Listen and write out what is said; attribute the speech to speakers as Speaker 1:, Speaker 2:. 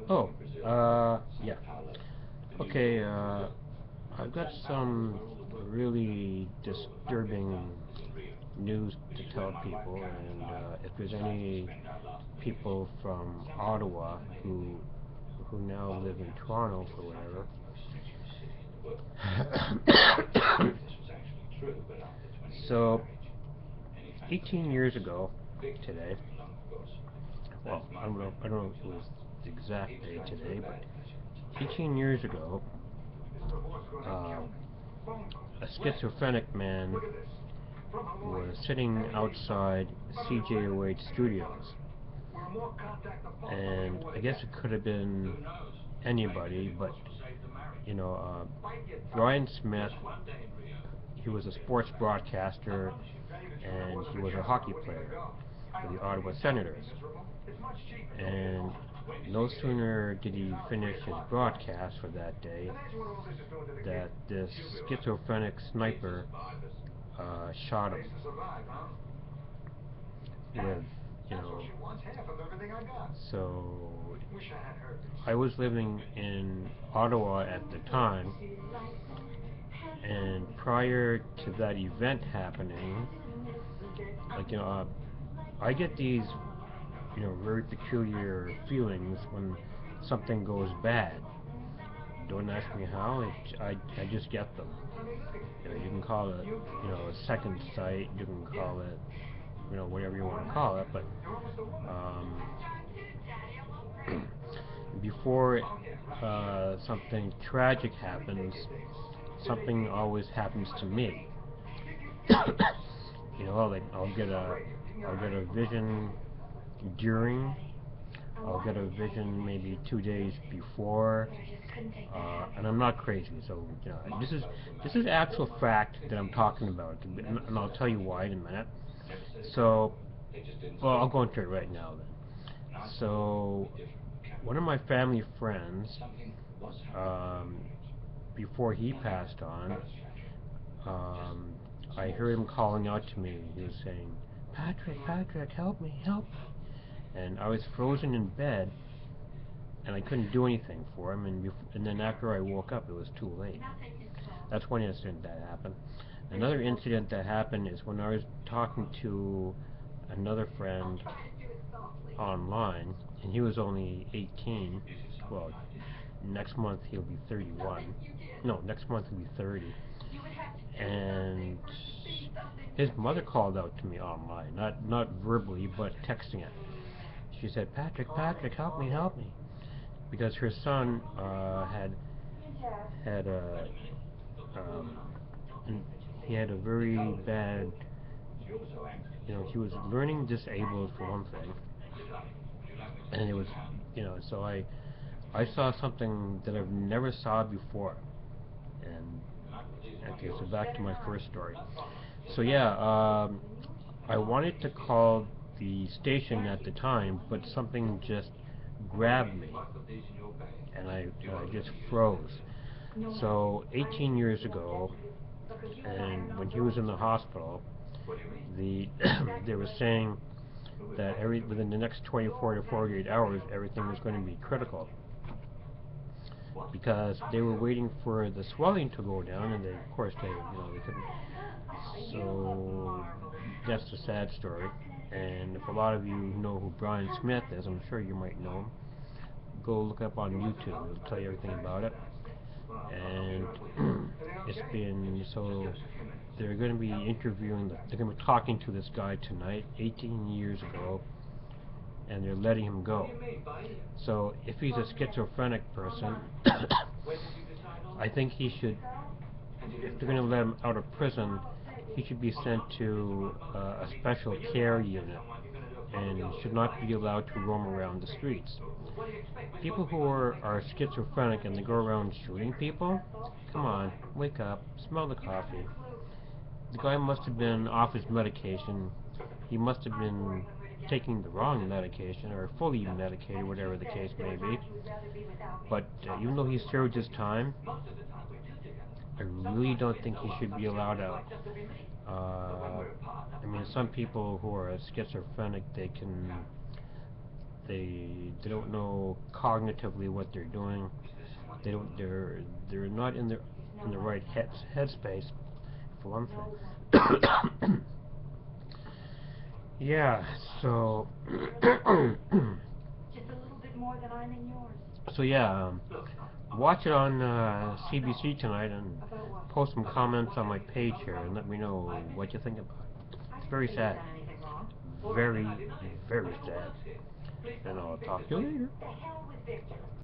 Speaker 1: Oh, yeah. Okay, I've got some really disturbing news to tell people, and if there's any people from Ottawa who now live in Toronto for whatever. So, 18 years ago today, well, I don't know if it was the exact day today, but 18 years ago, uh, a schizophrenic man was sitting outside CJOH Studios, and I guess it could have been anybody, but you know, Brian Smith, he was a sports broadcaster, and he was a hockey player for the Ottawa Senators. And no sooner did he finish his broadcast for that day that this schizophrenic sniper shot him with, you know, so I was living in Ottawa at the time, and prior to that event happening, like, I get these, very peculiar feelings when something goes bad. Don't ask me how, I just get them. You can call it, a second sight, you can call it, whatever you want to call it, but before something tragic happens, something always happens to me. Like I'll get a vision during, I'll get a vision maybe 2 days before, and I'm not crazy. So this is actual fact that I'm talking about, and I'll tell you why in a minute. So, well, I'll go into it right now then. So, one of my family friends, before he passed on, um, I heard him calling out to me. He was saying, "Patrick, Patrick, help me, help me." And I was frozen in bed, and I couldn't do anything for him. And then after I woke up, it was too late. That's one incident that happened. Another incident that happened is when I was talking to another friend online, and he was only 18. Well, next month he'll be 31. No, next month he'll be 30. And his mother called out to me online, not verbally, but texting it. She said, "Patrick, Patrick, help me, help me," because her son had a he had a very bad, he was learning disabled for one thing, and it was, so I saw something that I've never saw before. And okay, so back to my first story. So yeah, I wanted to call the station at the time, but something just grabbed me, and I just froze. So 18 years ago, and when he was in the hospital, they were saying that within the next 24 to 48 hours, everything was going to be critical, because they were waiting for the swelling to go down, and of course they couldn't. So that's the sad story. And if a lot of you know who Brian Smith is, I'm sure you might know him. Go look up on YouTube; it'll tell you everything about it. And it's been so. They're going to be they're going to be talking to this guy tonight, 18 years ago, and they're letting him go. So if he's a schizophrenic person, I think he should, if they're going to let him out of prison, he should be sent to a special care unit and should not be allowed to roam around the streets. People who are schizophrenic and they go around shooting people, come on, wake up, smell the coffee. The guy must have been off his medication. He must have been taking the wrong medication or fully medicated, whatever the case may be. But even though he served his time, I really don't think he should be allowed out. I mean, some people who are schizophrenic, they don't know cognitively what they're doing. They're not in the right headspace, for one thing. Yeah, so so yeah, watch it on CBC tonight and post some comments on my page here and let me know what you think about it. It's very sad, very, very sad, and I'll talk to you later.